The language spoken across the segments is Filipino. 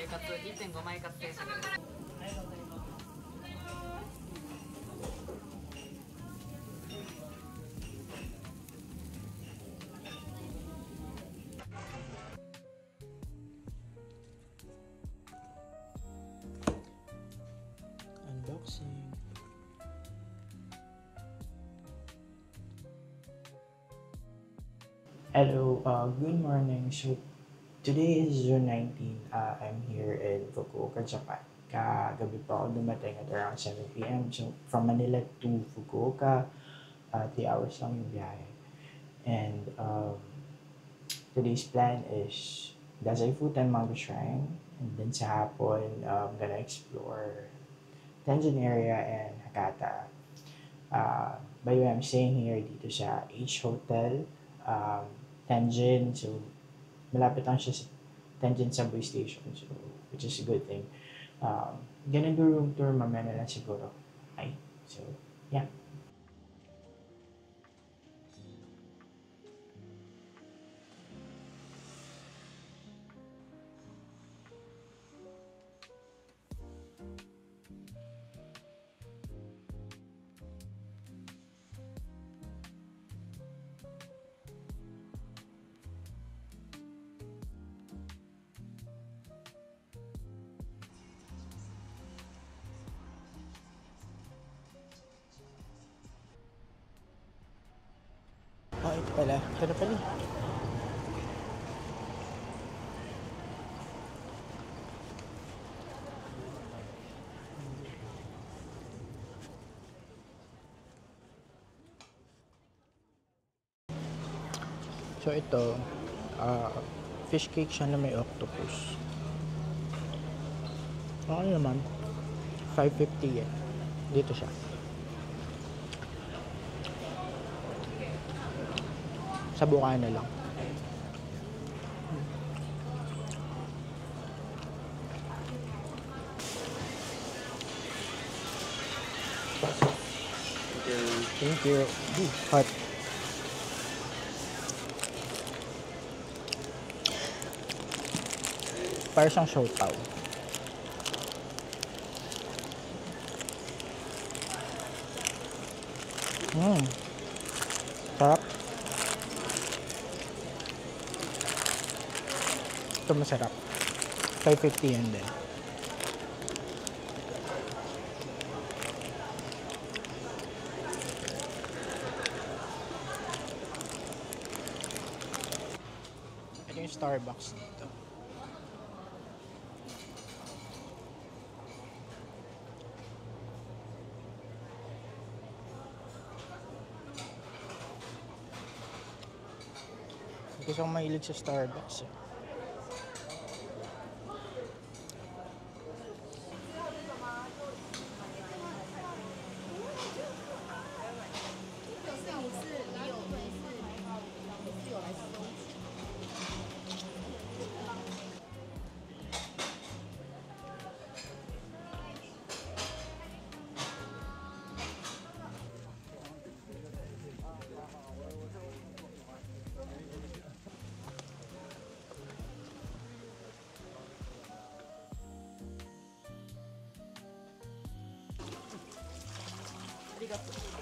かつ1.5枚かつ定食です。Unboxing. Hello, good morning. So today is June 19. I'm here in Fukuoka, Japan. Kagabi pa ako dumating at around 7 p.m. So from Manila to Fukuoka, 3 hours lang yung biyahe. And today's plan is Dazaifutan Mango Shrine. And then sa hapon, I'm gonna explore Tenjin area and Hakata. By the way, I'm staying here dito sa H Hotel, Tenjin. So, malapit lang siya sa Tenjin Subway Station. So, which is a good thing. Gonna do room tour mamaya na lang siguro. Ay, so, yeah. Oh, ito pala. Ito na pala. So ito, fish cake siya na may octopus. Okay naman. 550 yen. Dito siya. Sa Bukana lang. Thank you. Hot. Para siyang siopaw. Sarap. Ito masarap. 550 yan din. Ito yung Starbucks dito. Gusto kong mahilig sa Starbucks eh.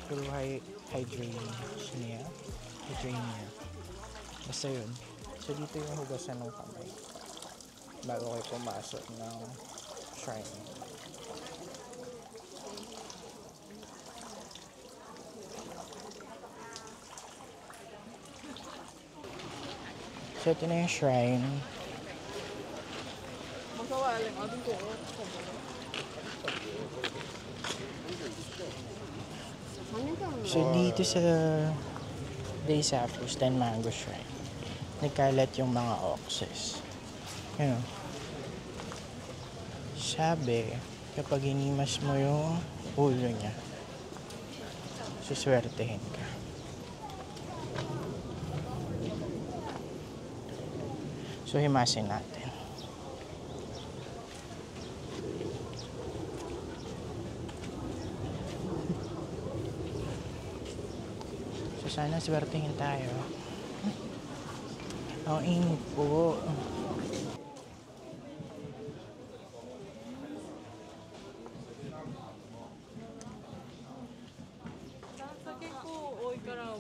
Puro hydrania. Basta yun. So dito yung hugasan ng kamay bago kayo pumasok ng shrine. So ito na yung shrine. So dito sa Dazaifutan Mango Shrine, nagkalat yung mga oxes. Yun o. Sabi, kapag hinimas mo yung ulo niya, suswertehin ka. So himasin natin. So sana swertehin tayo. Ang init po.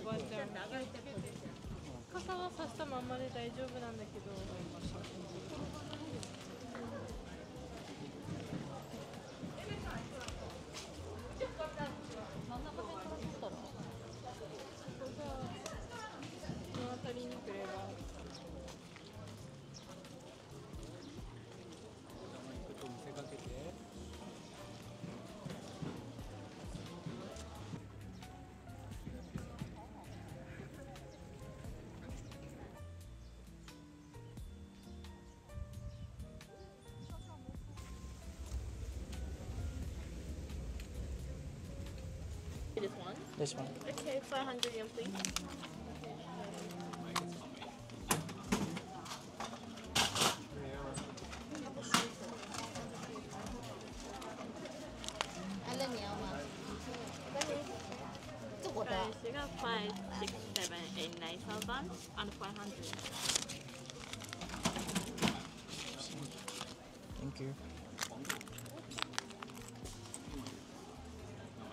ばあちゃん傘はさしたまんまで大丈夫なんだけど真ん中辺から取ったらここがこの辺りに来ればThis one? This one. Okay, 500 yen please. Price, you got 5, 6, 7, 8, 9 thousand and 500. Thank you.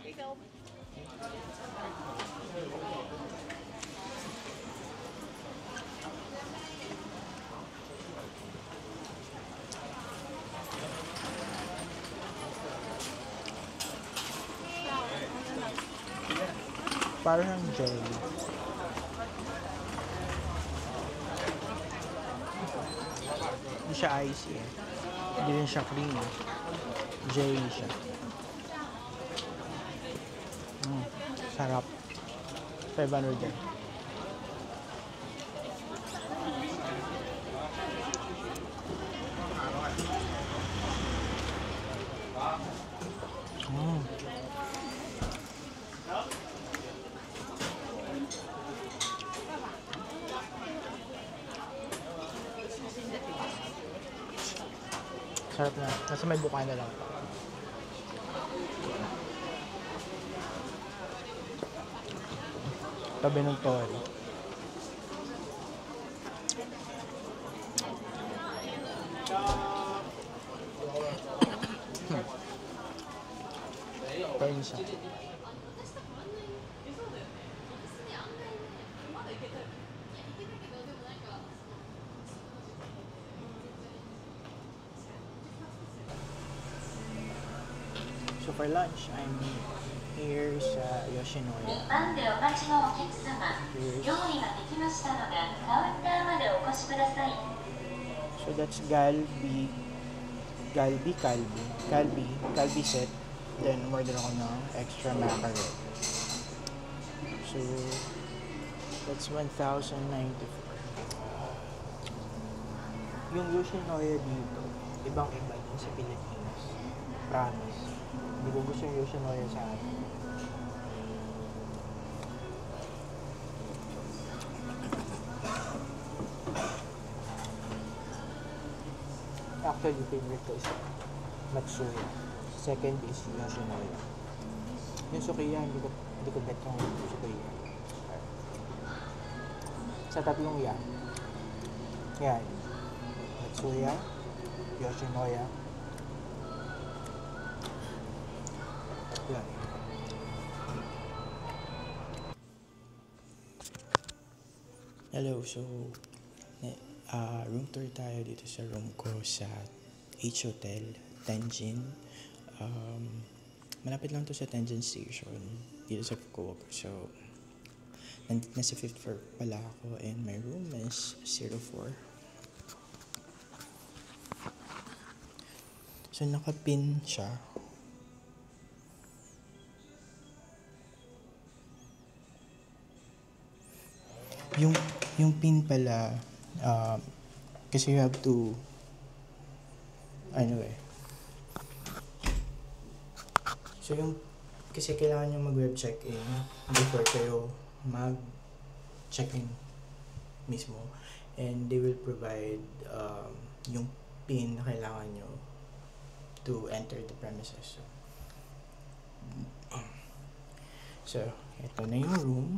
Here you go. Parang jelly. Hindi siya icy eh. Hindi rin siya creamy. Jelly siya. Sarap. 500 din. Sarap na. Nasa may buka na lang. Tabi ng toro. Kain siya. So for lunch, I'm here sa Yoshinoya. 一般でお待ちのお客様、料理ができましたので、カウンターまでお越しください。So that's Galbi set. Then order ako ng extra macaroni. So that's 1,094. Yung Yoshinoya dito, ibang-iba din sa Pilipinas. Promise. Hindi ko gusto yung Yoshinoya sa akin. Actually, favorite ko is Matsuya. Second is Yoshinoya. Yung Sukiya, hindi ko bet yung Sukiya. Sa tatlong yan, Matsuya, Yoshinoya, yan. Hello, so room tour tayo dito sa room ko sa H Hotel, Tenjin. Malapit lang to sa Tenjin Station dito sa Fukuoka. So, nasa 5th floor pala ako and my room is 04. So, nakapin siya. Yung pin pala, kasi you have to, so kasi kailangan nyo mag-web check-in before kayo mag-check-in mismo, and they will provide yung pin na kailangan nyo to enter the premises. So ito na yung room.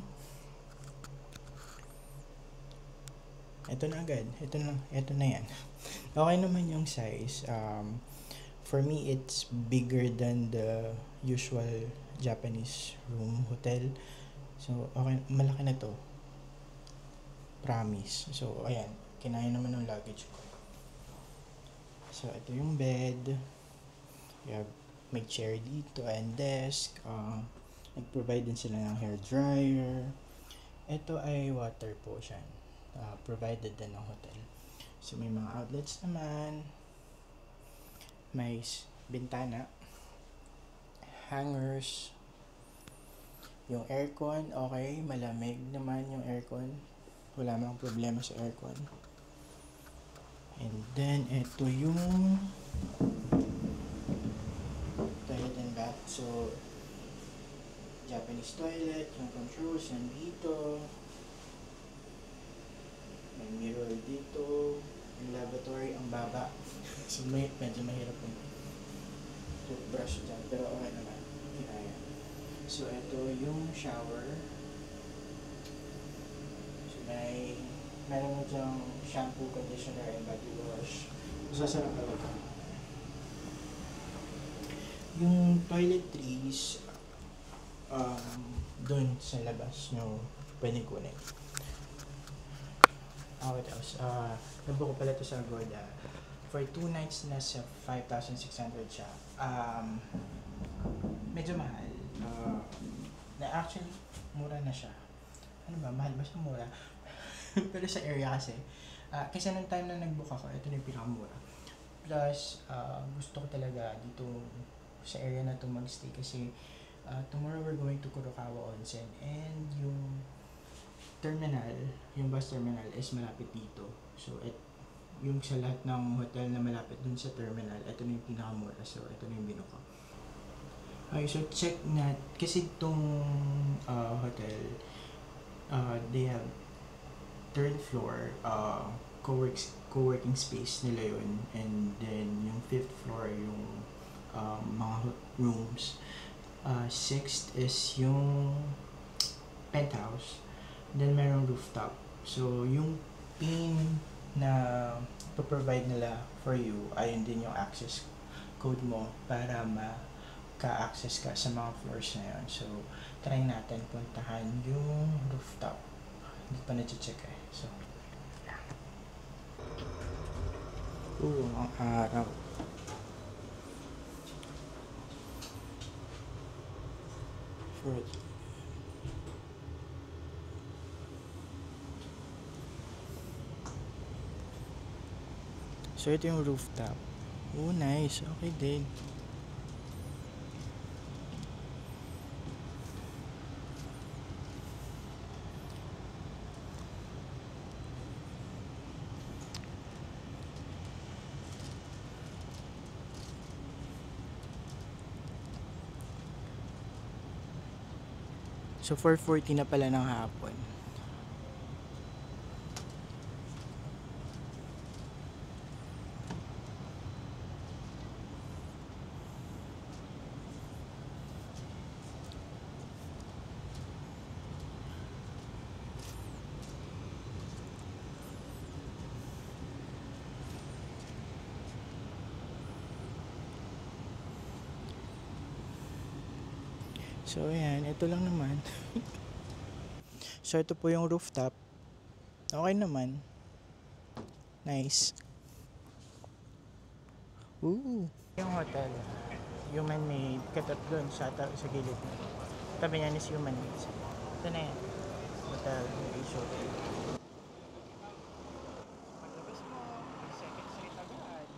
Ito na agad. Ito na yan. Okay naman yung size. For me, it's bigger than the usual Japanese room hotel. So, okay, malaki na to. Promise. So, ayan. Kinaya naman ng luggage ko. So, ito yung bed. You have, may chair dito and desk. Nag-provide din sila ng hair dryer. Ito ay water potion. Provided din ng hotel. So, may mga outlets naman. May bintana. Hangers. Yung aircon, okay. Malamig naman yung aircon. Wala mang problema sa aircon. And then, ito yung toilet and bath. So, Japanese toilet, yung controls nandito. May mirror dito. Yung lavatory, ang baba. So, medyo mahirap yung toothbrush dyan. Pero okay naman. Kinaya. So, ito yung shower. So, meron mo dyang shampoo, conditioner, and body wash. Masasarap talaga. Yung toiletries, dun sa labas nyo pwede kunin. What else? Nabuko pala ito sa Agoda. For 2 nights, nasa 5,600 siya. Medyo mahal. Actually, mura na siya. Ano ba? Mahal ba siya? Mura? Pero sa area kasi nung time na nag-book ako, ito na yung pinakamura. Plus, gusto ko talaga dito sa area na ito mag-stay kasi tomorrow we're going to Kurokawa Onsen and yung terminal, yung bus terminal is malapit dito. So, yung sa lahat ng hotel na malapit dun sa terminal, ito na yung pinakamura. So, ito na yung binuka. Okay, so check na, kasi itong hotel, they have third floor, co-working space nila yun. And then, yung fifth floor, yung mga rooms. Sixth is yung penthouse. Then, merong rooftop. So, yung pin na provide nila for you, ayun din yung access code mo para ka-access ka sa mga floors na yun. So, try natin puntahan yung rooftop. Hindi pa na-check eh. So, yeah. Ang araw. First. So, ito yung rooftop. Oh, nice. Okay din. So, 4:40 na pala ng hapon. So, ayan. Ito lang naman. So, ito po yung rooftop. Okay naman. Nice. Ooh. Yung hotel, human made. Katat doon sa gilid. Tabi niyan is human made. Ito na yan. Hotel. Show. Paglabas mo, second street agad.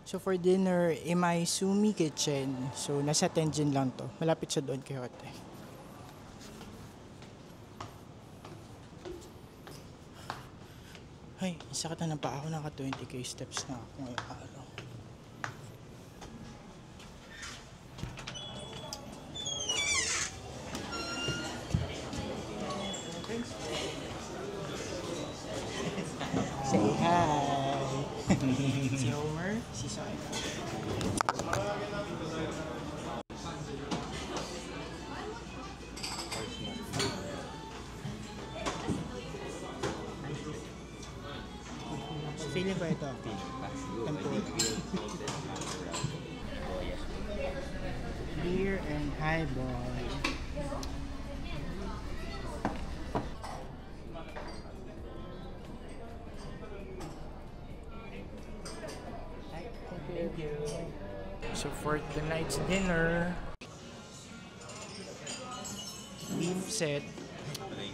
So for dinner, Imai Sumi Kitchen. So nasa Tenjin lang to. Malapit siya doon kay Hote. Ay, sakit na ng paa ako. Naka 20k steps na ako ngayong araw. Say hi! Si Homer, si Soy. Feeling ko ito. Tempura. Beer and highball. Thank you. So for tonight's dinner, beef set.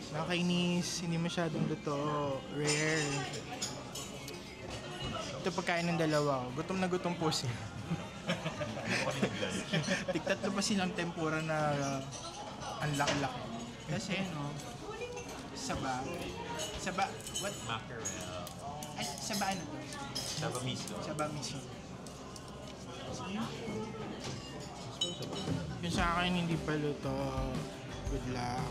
Nakakainis, hindi masyadong luto, rare. Ito pagkain ng dalawa. Gutom na gutom po sila. Tigtatlo pa silang tempura na ang laki-laki. Kasi no, saba, what? Mackerel. Ay, saba ano to? Saba miso. Saba miso. Yung sa akin hindi pa luto. Good luck.